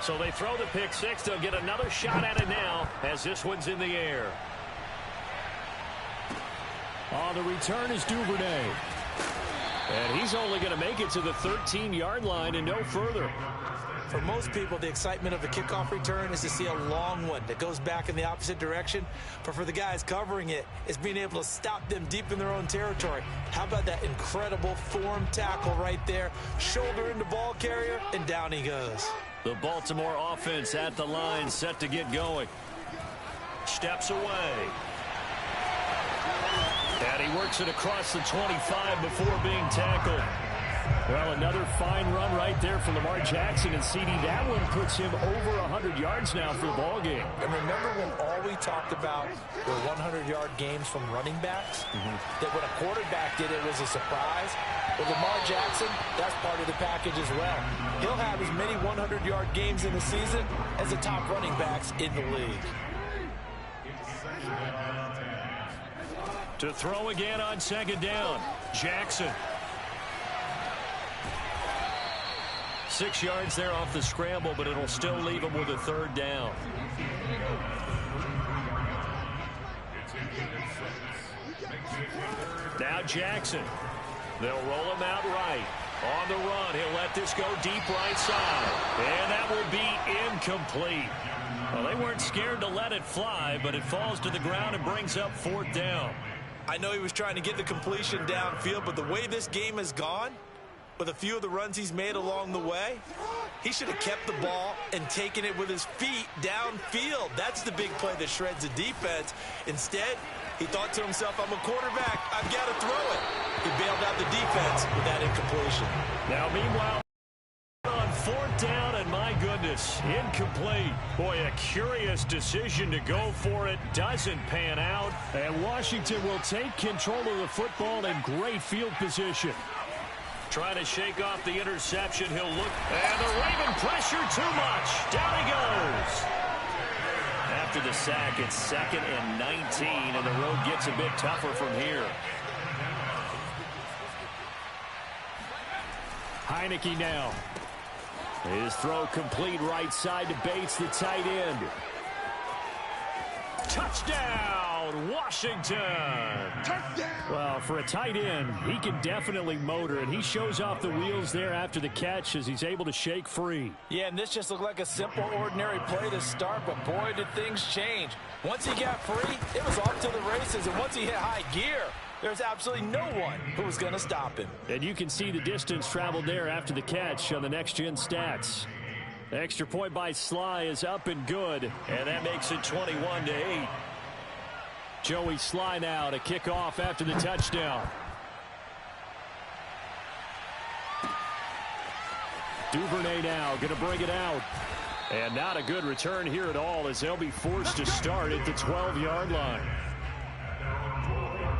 So they throw the pick six. They'll get another shot at it now as this one's in the air. On the return is Duvernay. And he's only going to make it to the 13-yard line and no further. For most people, the excitement of a kickoff return is to see a long one that goes back in the opposite direction. But for the guys covering it, it's being able to stop them deep in their own territory. How about that incredible form tackle right there? Shoulder into ball carrier, and down he goes. The Baltimore offense at the line, set to get going. Steps away. And he works it across the 25 before being tackled. Well, another fine run right there for Lamar Jackson and CD. That one puts him over 100 yards now for the ball game. And remember when all we talked about were 100-yard games from running backs? That when a quarterback did it was a surprise. With Lamar Jackson, that's part of the package as well. He'll have as many 100-yard games in the season as the top running backs in the league. To throw again on second down, Jackson. 6 yards there off the scramble, but it'll still leave him with a third down. Now Jackson. They'll roll him out right. On the run, he'll let this go deep right side. And that will be incomplete. Well, they weren't scared to let it fly, but it falls to the ground and brings up fourth down. I know he was trying to get the completion downfield, but the way this game has gone, with a few of the runs he's made along the way, he should have kept the ball and taken it with his feet downfield. That's the big play that shreds the defense. Instead, he thought to himself, I'm a quarterback, I've got to throw it. He bailed out the defense with that incompletion. Now, meanwhile, on fourth down, and my goodness, incomplete. Boy, a curious decision to go for it. Doesn't pan out. And Washington will take control of the football in great field position. Trying to shake off the interception. He'll look. And the Raven pressure too much. Down he goes. After the sack, it's 2nd and 19, and the road gets a bit tougher from here. Heineke now. His throw complete right side to Bates, the tight end. Touchdown, Washington. Touchdown. Well, for a tight end, he can definitely motor, and he shows off the wheels there after the catch as he's able to shake free. Yeah, and this just looked like a simple, ordinary play to start, but boy, did things change. Once he got free, it was off to the races, and once he hit high gear, there's absolutely no one who was going to stop him. And you can see the distance traveled there after the catch on the next-gen stats. The extra point by Sly is up and good, and that makes it 21-8. Joey Sly now to kick off after the touchdown. Duvernay now going to bring it out. And not a good return here at all as they'll be forced to start at the 12-yard line.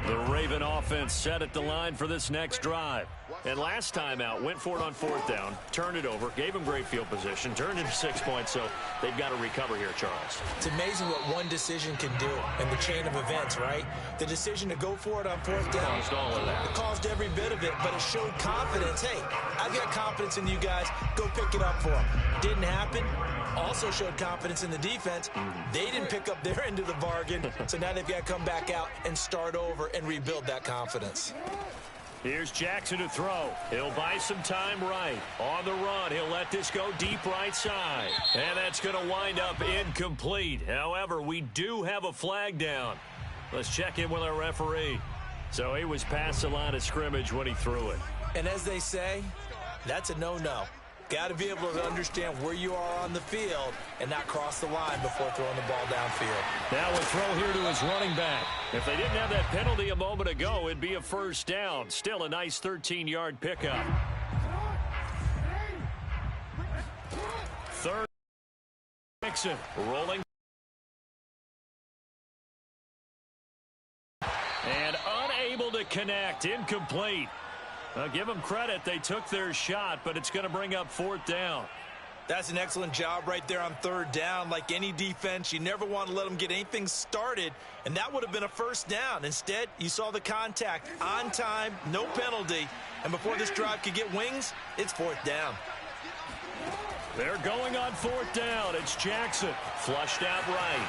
The Raven offense set at the line for this next drive. And last time out, went for it on fourth down, turned it over, gave them great field position, turned into 6 points, so they've got to recover here, Charles. It's amazing what one decision can do in the chain of events, right? The decision to go for it on fourth down. Caused all of that. It caused every bit of it, but it showed confidence. Hey, I've got confidence in you guys. Go pick it up for them. Didn't happen. Also showed confidence in the defense. They didn't pick up their end of the bargain, so now they've got to come back out and start over and rebuild that confidence. Here's Jackson to throw. He'll buy some time right. On the run, he'll let this go deep right side. And that's going to wind up incomplete. However, we do have a flag down. Let's check in with our referee. So he was past the line of scrimmage when he threw it. And as they say, that's a no-no. Got to be able to understand where you are on the field and not cross the line before throwing the ball downfield. Now a throw here to his running back. If they didn't have that penalty a moment ago, it'd be a first down. Still a nice 13-yard pickup. Third. Nixon rolling. And unable to connect. Incomplete. Give them credit. They took their shot, but it's going to bring up fourth down. That's an excellent job right there on third down. Like any defense, you never want to let them get anything started, and that would have been a first down. Instead, you saw the contact on time, no penalty, and before this drive could get wings, it's fourth down. They're going on fourth down. It's Jackson, flushed out right.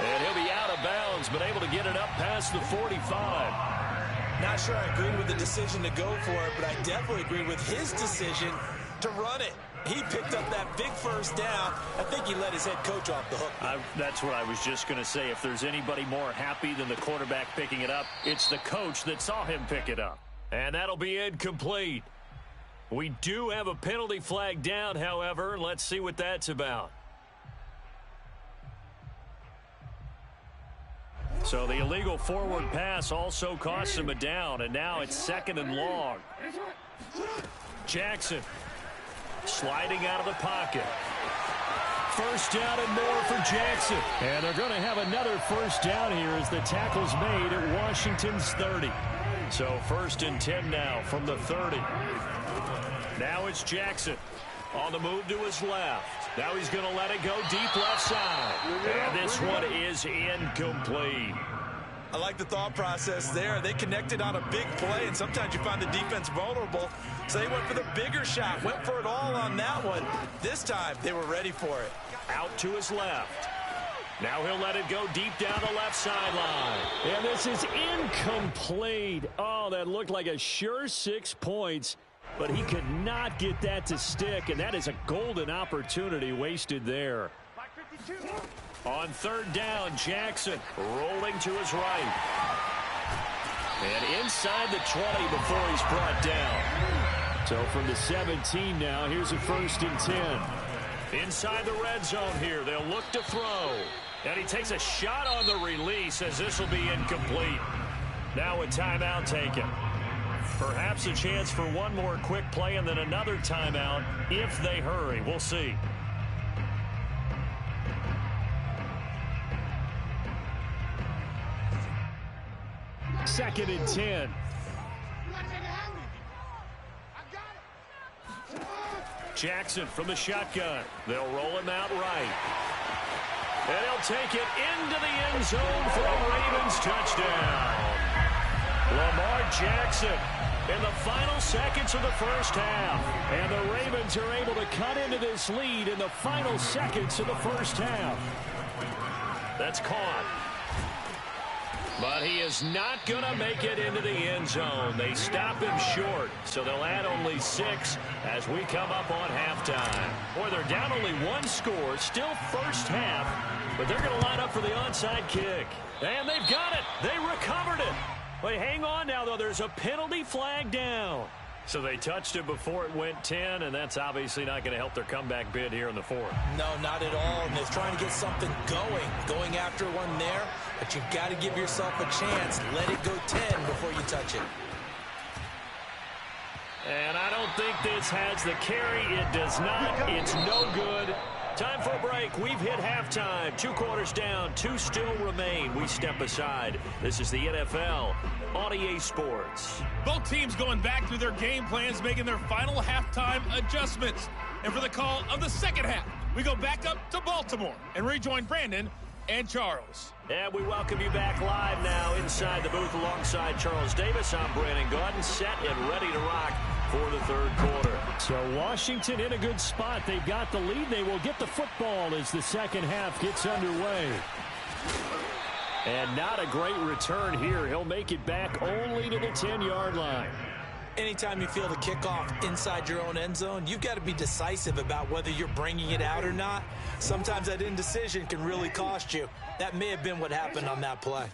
And he'll be out of bounds, but able to get it up past the 45. Not sure I agree with the decision to go for it, but I definitely agree with his decision to run it. He picked up that big first down. I think he let his head coach off the hook. That's what I was just going to say. If there's anybody more happy than the quarterback picking it up, it's the coach that saw him pick it up. And that'll be incomplete. We do have a penalty flag down, however. Let's see what that's about. So the illegal forward pass also costs him a down, and now it's second and long. Jackson sliding out of the pocket. First down and more for Jackson. And they're going to have another first down here as the tackle's made at Washington's 30. So first and 10 now from the 30. Now it's Jackson on the move to his left. Now he's going to let it go deep left side. And this one is incomplete. I like the thought process there. They connected on a big play, and sometimes you find the defense vulnerable. So they went for the bigger shot, went for it all on that one. This time, they were ready for it. Out to his left. Now he'll let it go deep down the left sideline. And this is incomplete. Oh, that looked like a sure 6 points, but he could not get that to stick, and that is a golden opportunity wasted there. On third down, Jackson rolling to his right. And inside the 20 before he's brought down. So from the 17 now, here's a first and 10. Inside the red zone here, they'll look to throw. And he takes a shot on the release as this will be incomplete. Now a timeout taken. Perhaps a chance for one more quick play and then another timeout if they hurry. We'll see. Second and 10. Jackson from the shotgun. They'll roll him out right. And he'll take it into the end zone for a Ravens touchdown. Lamar Jackson in the final seconds of the first half. And the Ravens are able to cut into this lead in the final seconds of the first half. That's caught. But he is not going to make it into the end zone. They stop him short, so they'll add only 6 as we come up on halftime. Boy, they're down only 1 score, still first half, but they're going to line up for the onside kick. And they've got it. They recovered it. But hang on now, though. There's a penalty flag down. So they touched it before it went 10, and that's obviously not going to help their comeback bid here in the fourth. No, not at all. And they're trying to get something going after one there. But you've got to give yourself a chance. Let it go 10 before you touch it. And I don't think this has the carry. It does not. It's no good. Time for a break. We've hit halftime. 2 quarters down. 2 still remain. We step aside. This is the NFL on EA Sports. Both teams going back through their game plans, making their final halftime adjustments. And for the call of the second half, we go back up to Baltimore and rejoin Brandon and Charles. And we welcome you back live now inside the booth alongside Charles Davis. I'm Brandon Gaudin, set and ready to rock for the third quarter. So Washington in a good spot. They've got the lead. They will get the football as the second half gets underway. And not a great return here. He'll make it back only to the 10-yard line. Anytime you feel the kickoff inside your own end zone, you've got to be decisive about whether you're bringing it out or not. Sometimes that indecision can really cost you. That may have been what happened on that play.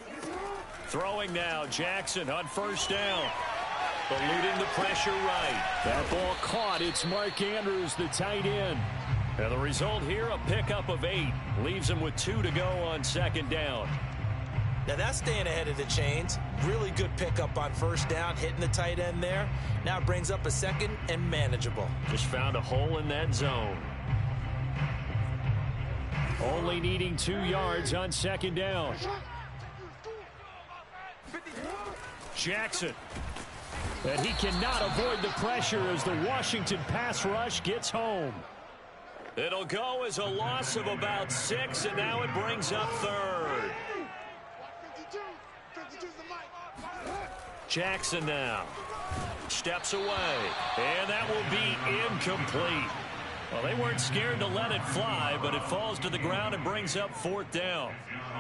Throwing now, Jackson on first down. Eluding the pressure right. That ball caught. It's Mark Andrews, the tight end. And the result here, a pickup of 8. Leaves him with 2 to go on second down. Now that's staying ahead of the chains. Really good pickup on first down, hitting the tight end there. Now it brings up a second and manageable. Just found a hole in that zone. Only needing 2 yards on second down. Jackson. And he cannot avoid the pressure as the Washington pass rush gets home. It'll go as a loss of about 6, and now it brings up third. Jackson now steps away, and that will be incomplete. Well, they weren't scared to let it fly, but it falls to the ground and brings up 4th down.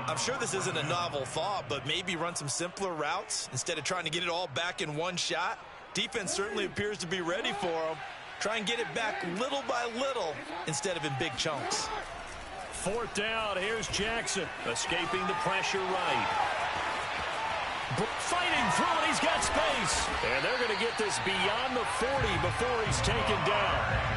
I'm sure this isn't a novel thought, but maybe run some simpler routes instead of trying to get it all back in one shot. Defense certainly appears to be ready for them. Try and get it back little by little instead of in big chunks. 4th down. Here's Jackson escaping the pressure right. Fighting through it. He's got space. And they're going to get this beyond the 40 before he's taken down.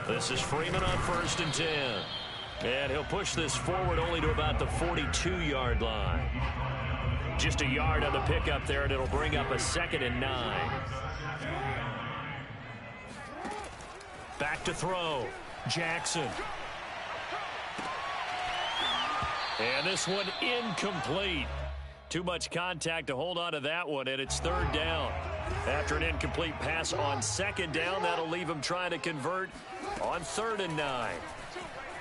This is Freeman on 1st and 10. And he'll push this forward only to about the 42-yard line. Just a yard on the pickup there, and it'll bring up a 2nd and 9. Back to throw. Jackson. And this one incomplete. Too much contact to hold on to that one, and it's 3rd down. After an incomplete pass on 2nd down, that'll leave him trying to convert on 3rd and 9.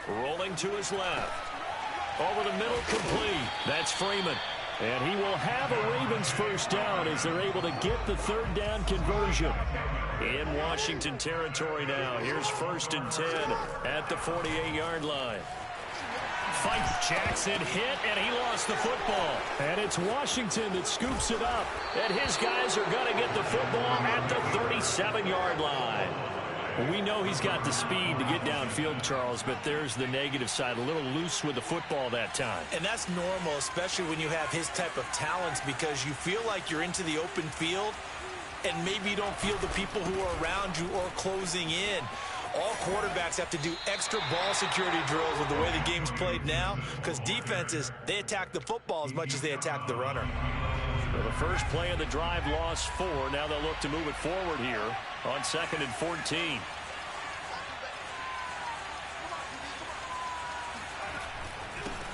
Rolling to his left. Over the middle, complete. That's Freeman. And he will have a Ravens 1st down as they're able to get the 3rd down conversion. In Washington territory now. Here's 1st and 10 at the 48-yard line. Fight. Jackson hit, and he lost the football. And it's Washington that scoops it up. And his guys are going to get the football at the 37-yard line. We know he's got the speed to get downfield, Charles, but there's the negative side. A little loose with the football that time. And that's normal, especially when you have his type of talents, because you feel like you're into the open field, and maybe you don't feel the people who are around you or closing in. All quarterbacks have to do extra ball security drills with the way the game's played now, because defenses, they attack the football as much as they attack the runner. Well, the first play of the drive lost 4. Now they'll look to move it forward here on 2nd and 14.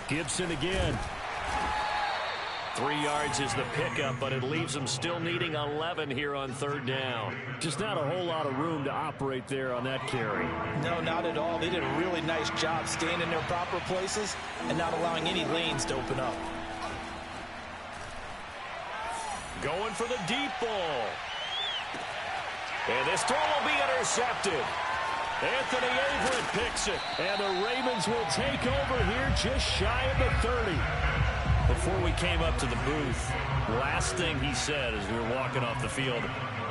Gibson again. 3 yards is the pickup, but it leaves them still needing 11 here on 3rd down. Just not a whole lot of room to operate there on that carry. No, not at all. They did a really nice job staying in their proper places and not allowing any lanes to open up. Going for the deep ball. And this throw will be intercepted. Anthony Averett picks it. And the Ravens will take over here just shy of the 30. Before we came up to the booth, last thing he said as we were walking off the field,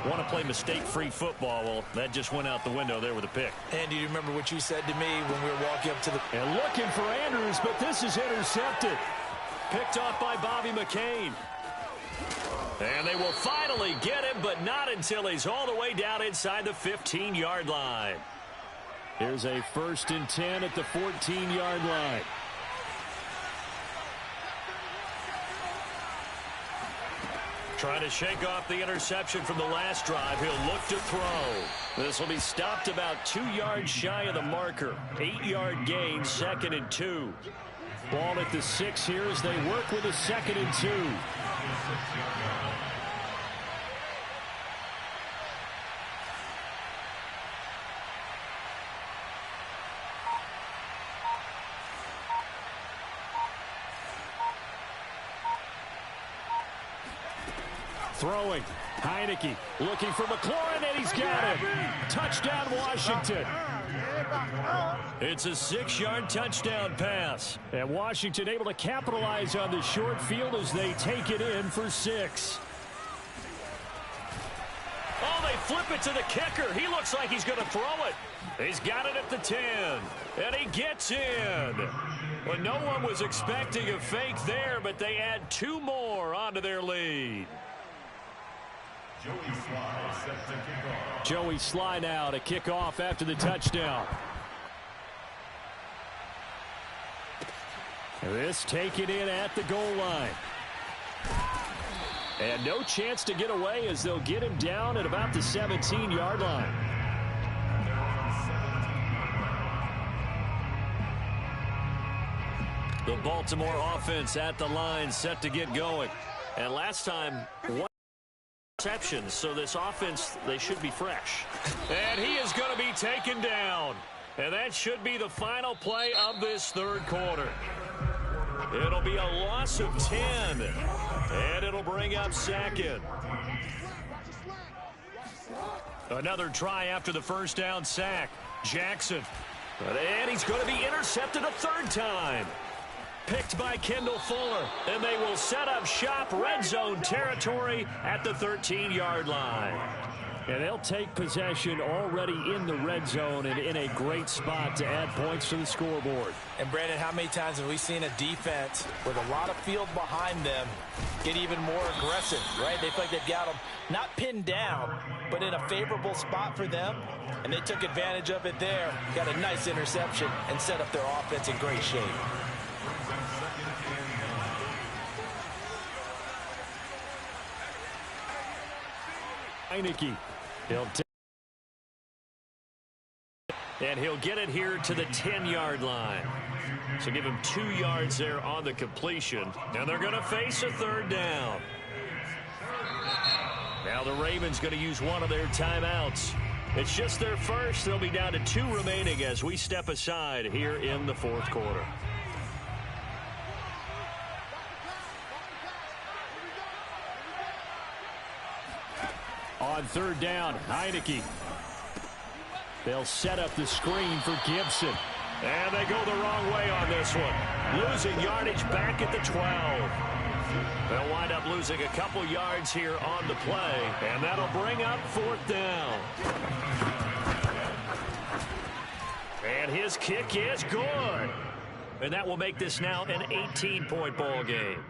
want to play mistake-free football. Well, that just went out the window there with a pick. And do you remember what you said to me when we were walking up to the... And looking for Andrews, but this is intercepted. Picked off by Bobby McCain. And they will finally get him, but not until he's all the way down inside the 15-yard line. Here's a 1st and 10 at the 14-yard line. Trying to shake off the interception from the last drive. He'll look to throw. This will be stopped about 2 yards shy of the marker. 8-yard gain, 2nd and 2. Ball at the 6 here as they work with a 2nd and 2. Throwing. Heineke looking for McLaurin, and he's got him. Touchdown, Washington. It's a 6-yard touchdown pass. And Washington able to capitalize on the short field as they take it in for 6. Oh, they flip it to the kicker. He looks like he's going to throw it. He's got it at the 10. And he gets in. Well, no one was expecting a fake there, but they add 2 more onto their lead. Joey Sly now to kick off after the touchdown. This taken in at the goal line. And no chance to get away as they'll get him down at about the 17-yard line. The Baltimore offense at the line, set to get going. And last time, one interception, so this offense, they should be fresh. And he is going to be taken down. And that should be the final play of this third quarter. It'll be a loss of 10. And it'll bring up second. Another try after the first down sack. Jackson. And he's going to be intercepted a third time. Picked by Kendall Fuller. And they will set up shop, red zone territory at the 13-yard line. And they'll take possession already in the red zone and in a great spot to add points to the scoreboard. And, Brandon, how many times have we seen a defense with a lot of field behind them get even more aggressive, right? They feel like they've got them not pinned down, but in a favorable spot for them, and they took advantage of it there, got a nice interception, and set up their offense in great shape. Heineke. And he'll get it here to the 10-yard line. So give him 2 yards there on the completion. And they're going to face a third down. Now the Ravens going to use one of their timeouts. It's just their first. They'll be down to 2 remaining as we step aside here in the fourth quarter. On third down, Heineke. They'll set up the screen for Gibson. And they go the wrong way on this one. Losing yardage back at the 12. They'll wind up losing a couple yards here on the play. And that'll bring up fourth down. And his kick is good. And that will make this now an 18-point ball game.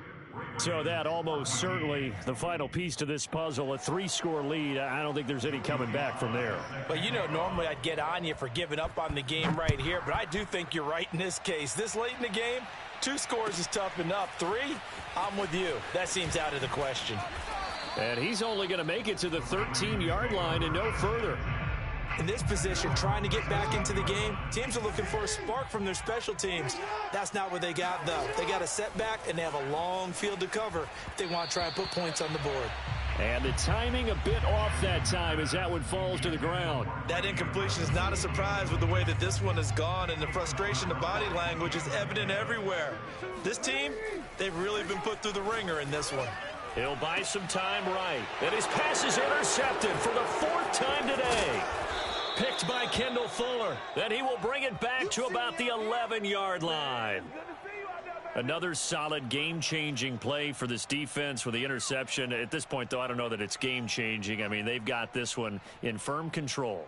So that almost certainly the final piece to this puzzle, a 3-score lead. I don't think there's any coming back from there. But, you know, normally I'd get on you for giving up on the game right here, but I do think you're right in this case. This late in the game, 2 scores is tough enough. 3, I'm with you. That seems out of the question. And he's only going to make it to the 13-yard line and no further. In this position, trying to get back into the game, teams are looking for a spark from their special teams. That's not what they got, though. They got a setback, and they have a long field to cover if they want to try and put points on the board. And the timing a bit off that time as that one falls to the ground. That incompletion is not a surprise with the way that this one has gone, and the frustration, the body language is evident everywhere. This team, they've really been put through the ringer in this one. He'll buy some time right. And his pass is intercepted for the 4th time today. Picked by Kendall Fuller. Then he will bring it back to about the 11-yard line. Another solid game-changing play for this defense with the interception. At this point, though, I don't know that it's game-changing. I mean, they've got this one in firm control.